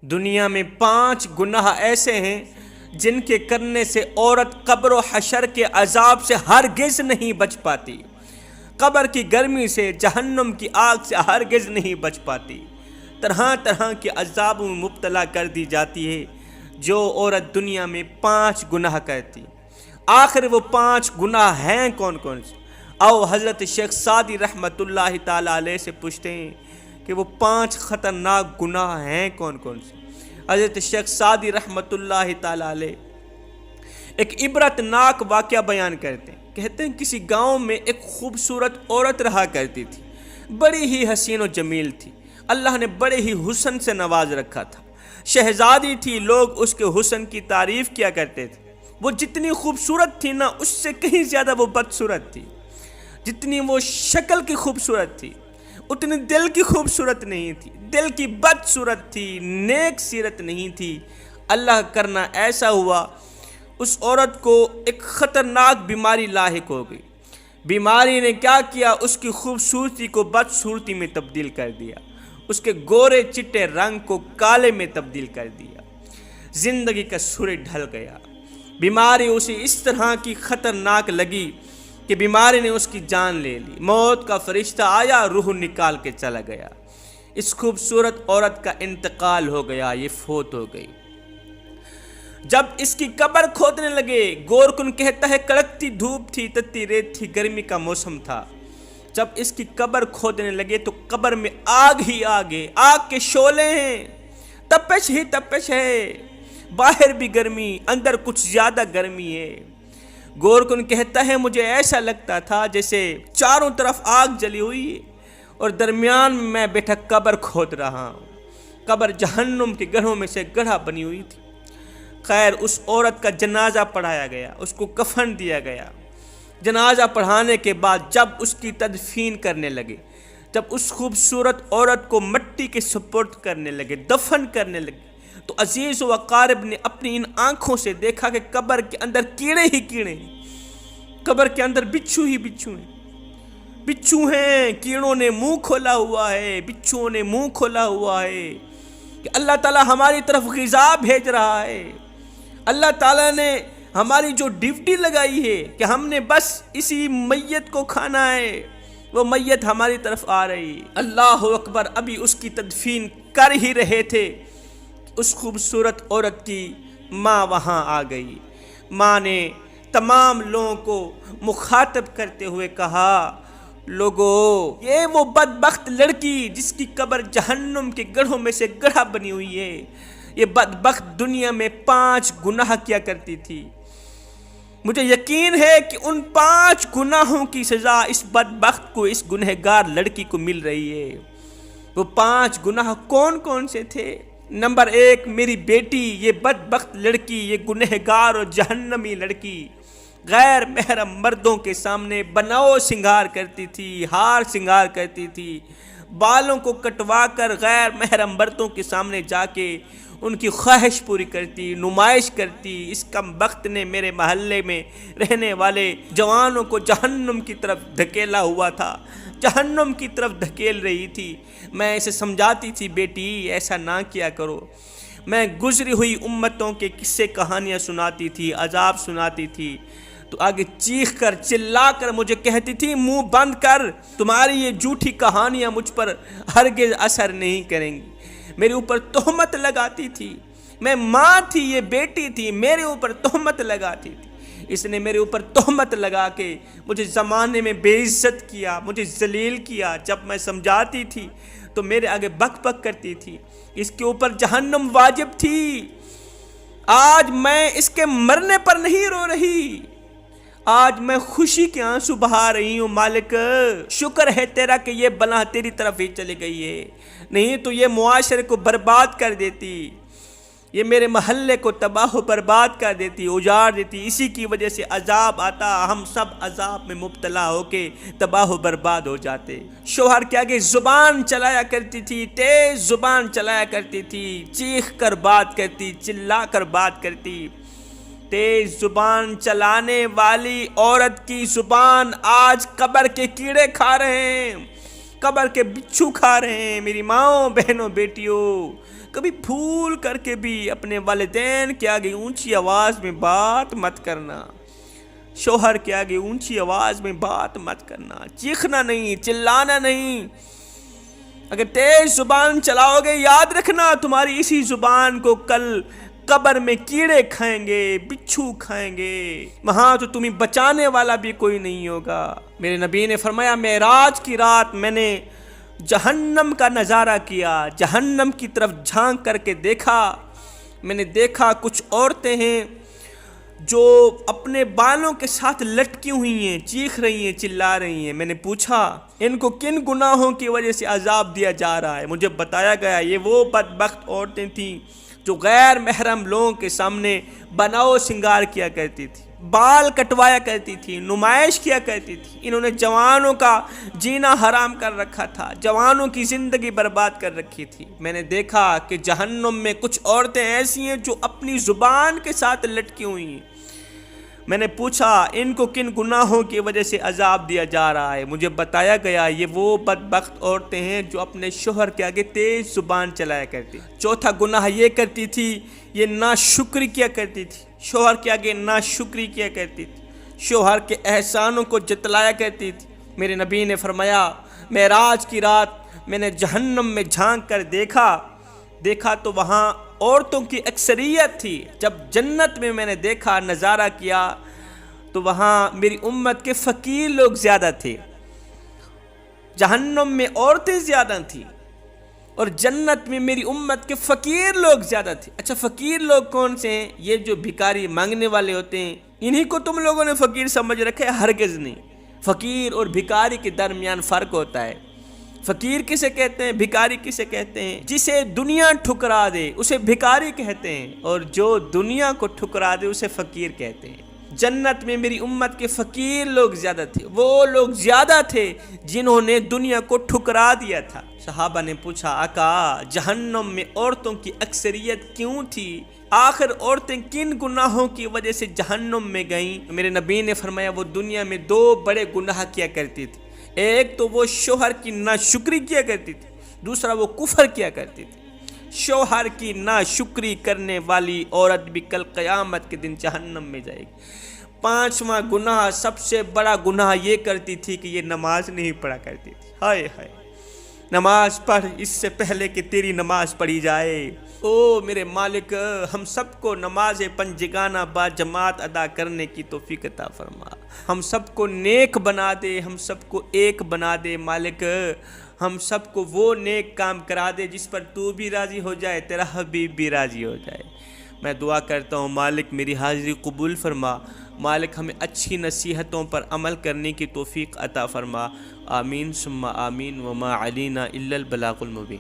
دنیا میں 5 گناہ ایسے ہیں جن کے کرنے سے عورت قبر و حشر کے عذاب سے ہرگز نہیں بچ پاتی، قبر کی گرمی سے، جہنم کی آگ سے ہرگز نہیں بچ پاتی، طرح طرح کے عذابوں میں مبتلا کر دی جاتی ہے جو عورت دنیا میں 5 گناہ کرتی۔ آخر وہ 5 گناہ ہیں کون کون سے؟ آؤ حضرت شیخ سعدی رحمۃ اللہ تعالیٰ علیہ سے پوچھتے ہیں کہ وہ 5 خطرناک گناہ ہیں کون کون سے۔ حضرت شیخ سعدی رحمۃ اللہ تعالیٰ علیہ ایک عبرت ناک واقعہ بیان کرتے ہیں۔ کہتے ہیں کسی گاؤں میں ایک خوبصورت عورت رہا کرتی تھی، بڑی ہی حسین و جمیل تھی، اللہ نے بڑے ہی حسن سے نواز رکھا تھا، شہزادی تھی، لوگ اس کے حسن کی تعریف کیا کرتے تھے۔ وہ جتنی خوبصورت تھی نا، اس سے کہیں زیادہ وہ بدصورت تھی۔ جتنی وہ شکل کی خوبصورت تھی اتنی دل کی خوبصورت نہیں تھی، دل کی بدصورت تھی، نیک سیرت نہیں تھی۔ اللہ کرنا ایسا ہوا اس عورت کو ایک خطرناک بیماری لاحق ہو گئی۔ بیماری نے کیا کیا؟ اس کی خوبصورتی کو بدصورتی میں تبدیل کر دیا، اس کے گورے چٹے رنگ کو کالے میں تبدیل کر دیا، زندگی کا سورج ڈھل گیا۔ بیماری اسے اس طرح کی خطرناک لگی کہ بیماری نے اس کی جان لے لی، موت کا فرشتہ آیا، روح نکال کے چلا گیا۔ اس خوبصورت عورت کا انتقال ہو گیا، یہ فوت ہو گئی۔ جب اس کی قبر کھودنے لگے، گورکن کہتا ہے کڑکتی دھوپ تھی، تتی ریت تھی، گرمی کا موسم تھا۔ جب اس کی قبر کھودنے لگے تو قبر میں آگ ہی آگ ہے، آگ کے شعلے ہیں، تپش ہی تپش ہے، باہر بھی گرمی، اندر کچھ زیادہ گرمی ہے۔ گورکن کہتا ہے مجھے ایسا لگتا تھا جیسے چاروں طرف آگ جلی ہوئی ہے اور درمیان میں بیٹھا قبر کھود رہا ہوں۔ قبر جہنم کے گڑھوں میں سے گڑھا بنی ہوئی تھی۔ خیر، اس عورت کا جنازہ پڑھایا گیا، اس کو کفن دیا گیا۔ جنازہ پڑھانے کے بعد جب اس کی تدفین کرنے لگے، جب اس خوبصورت عورت کو مٹی کے سپرد کرنے لگے، دفن کرنے لگے، تو عزیز و اقارب نے اپنی ان آنکھوں سے دیکھا کہ قبر کے اندر کیڑے ہی کیڑے ہیں، قبر کے اندر بچھو ہی بچھو ہیں، بچھو ہیں، کیڑوں نے منہ کھولا ہوا ہے، بچھوؤں نے منہ کھولا ہوا ہے کہ اللہ تعالیٰ ہماری طرف غذا بھیج رہا ہے۔ اللہ تعالیٰ نے ہماری جو ڈیوٹی لگائی ہے کہ ہم نے بس اسی میت کو کھانا ہے، وہ میت ہماری طرف آ رہی ہے۔ اللہ اکبر! ابھی اس کی تدفین کر ہی رہے تھے، اس خوبصورت عورت کی ماں وہاں آ گئی۔ ماں نے تمام لوگوں کو مخاطب کرتے ہوئے کہا، لوگو، یہ وہ بدبخت لڑکی جس کی قبر جہنم کے گڑھوں میں سے گڑھا بنی ہوئی ہے، یہ بدبخت دنیا میں 5 گناہ کیا کرتی تھی۔ مجھے یقین ہے کہ ان 5 گناہوں کی سزا اس بدبخت کو، اس گنہگار لڑکی کو مل رہی ہے۔ وہ 5 گناہ کون کون سے تھے؟ نمبر 1، میری بیٹی، یہ بدبخت لڑکی، یہ گنہگار اور جہنمی لڑکی غیر محرم مردوں کے سامنے بناؤ سنگار کرتی تھی، ہار سنگار کرتی تھی، بالوں کو کٹوا کر غیر محرم مردوں کے سامنے جا کے ان کی خواہش پوری کرتی، نمائش کرتی۔ اس کم بخت نے میرے محلے میں رہنے والے جوانوں کو جہنم کی طرف دھکیلا ہوا تھا، جہنم کی طرف دھکیل رہی تھی۔ میں اسے سمجھاتی تھی، بیٹی ایسا نہ کیا کرو۔ میں گزری ہوئی امتوں کے قصے کہانیاں سناتی تھی، عذاب سناتی تھی، تو آگے چیخ کر چلا کر مجھے کہتی تھی، منہ بند کر، تمہاری یہ جھوٹی کہانیاں مجھ پر ہرگز اثر نہیں کریں گی۔ میرے اوپر تہمت لگاتی تھی، میں ماں تھی، یہ بیٹی تھی، میرے اوپر تہمت لگاتی تھی۔ اس نے میرے اوپر تہمت لگا کے مجھے زمانے میں بے عزت کیا، مجھے ذلیل کیا۔ جب میں سمجھاتی تھی تو میرے آگے بک بک کرتی تھی، اس کے اوپر جہنم واجب تھی۔ آج میں اس کے مرنے پر نہیں رو رہی، آج میں خوشی کے آنسو بہا رہی ہوں۔ مالک، شکر ہے تیرا کہ یہ بلا تیری طرف ہی چلی گئی ہے، نہیں تو یہ معاشرے کو برباد کر دیتی، یہ میرے محلے کو تباہ و برباد کر دیتی، اجاڑ دیتی۔ اسی کی وجہ سے عذاب آتا، ہم سب عذاب میں مبتلا ہو کے تباہ و برباد ہو جاتے۔ شوہر کے آگے زبان چلایا کرتی تھی، تیز زبان چلایا کرتی تھی، چیخ کر بات کرتی، چلا کر بات کرتی۔ تیز زبان چلانے والی عورت کی زبان آج قبر کے کیڑے کھا رہے ہیں، قبر کے بچھو کھا رہے ہیں۔ میری ماؤں، بہنوں، بیٹیوں، کبھی بھول کر کے بھی اپنے والدین کے آگے اونچی آواز میں بات مت کرنا، شوہر کے آگے اونچی آواز میں بات مت کرنا، چیخنا نہیں، چلانا نہیں۔ اگر تیز زبان چلاؤ گے، یاد رکھنا تمہاری اسی زبان کو کل قبر میں کیڑے کھائیں گے، بچھو کھائیں گے، وہاں تو تمہیں بچانے والا بھی کوئی نہیں ہوگا۔ میرے نبی نے فرمایا معراج کی رات میں نے جہنم کا نظارہ کیا، جہنم کی طرف جھانک کر کے دیکھا، میں نے دیکھا کچھ عورتیں ہیں جو اپنے بالوں کے ساتھ لٹکی ہوئی ہیں، چیخ رہی ہیں، چلا رہی ہیں۔ میں نے پوچھا ان کو کن گناہوں کی وجہ سے عذاب دیا جا رہا ہے؟ مجھے بتایا گیا یہ وہ بدبخت عورتیں تھیں جو غیر محرم لوگوں کے سامنے بناؤ سنگار کیا کرتی تھی، بال کٹوایا کرتی تھی، نمائش کیا کرتی تھی۔ انہوں نے جوانوں کا جینا حرام کر رکھا تھا، جوانوں کی زندگی برباد کر رکھی تھی۔ میں نے دیکھا کہ جہنم میں کچھ عورتیں ایسی ہیں جو اپنی زبان کے ساتھ لٹکی ہوئی ہیں۔ میں نے پوچھا ان کو کن گناہوں کی وجہ سے عذاب دیا جا رہا ہے؟ مجھے بتایا گیا یہ وہ بدبخت عورتیں ہیں جو اپنے شوہر کے آگے تیز زبان چلایا کرتی۔ چوتھا گناہ یہ کرتی تھی، یہ ناشکری کیا کرتی تھی، شوہر کے آگے ناشکری کیا کرتی تھی، شوہر کے احسانوں کو جتلایا کرتی تھی۔ میرے نبی نے فرمایا معراج کی رات میں نے جہنم میں جھانک کر دیکھا تو وہاں عورتوں کی اکثریت تھی۔ جب جنت میں نے دیکھا، نظارہ کیا، تو وہاں میری امت کے فقیر لوگ زیادہ تھے۔ جہنم میں عورتیں زیادہ تھیں اور جنت میں میری امت کے فقیر لوگ زیادہ تھے۔ اچھا فقیر لوگ کون سے ہیں؟ یہ جو بھکاری مانگنے والے ہوتے ہیں، انہی کو تم لوگوں نے فقیر سمجھ رکھے؟ ہرگز نہیں۔ فقیر اور بھکاری کے درمیان فرق ہوتا ہے۔ فقیر کسے کہتے ہیں، بھکاری کسے کہتے ہیں؟ جسے دنیا ٹھکرا دے اسے بھکاری کہتے ہیں، اور جو دنیا کو ٹھکرا دے اسے فقیر کہتے ہیں۔ جنت میں میری امت کے فقیر لوگ زیادہ تھے، وہ لوگ زیادہ تھے جنہوں نے دنیا کو ٹھکرا دیا تھا۔ صحابہ نے پوچھا آقا جہنم میں عورتوں کی اکثریت کیوں تھی؟ آخر عورتیں کن گناہوں کی وجہ سے جہنم میں گئیں؟ میرے نبی نے فرمایا وہ دنیا میں دو بڑے گناہ کیا کرتی تھی۔ ایک تو وہ شوہر کی ناشکری کیا کرتی تھی، دوسرا وہ کفر کیا کرتی تھی۔ شوہر کی ناشکری کرنے والی عورت بھی کل قیامت کے دن جہنم میں جائے گی۔ پانچواں گناہ، سب سے بڑا گناہ یہ کرتی تھی کہ یہ نماز نہیں پڑھا کرتی تھی۔ ہائے ہائے، نماز پڑھ اس سے پہلے کہ تیری نماز پڑھی جائے۔ او میرے مالک، ہم سب کو نماز پنجگانہ با جماعت ادا کرنے کی توفیق عطا فرما، ہم سب کو نیک بنا دے، ہم سب کو ایک بنا دے مالک، ہم سب کو وہ نیک کام کرا دے جس پر تو بھی راضی ہو جائے، تیرا حبیب بھی راضی ہو جائے۔ میں دعا کرتا ہوں مالک میری حاضری قبول فرما، مالک ہمیں اچھی نصیحتوں پر عمل کرنے کی توفیق عطا فرما۔ آمین ثم آمین، وما علینا الا البلاغ المبین۔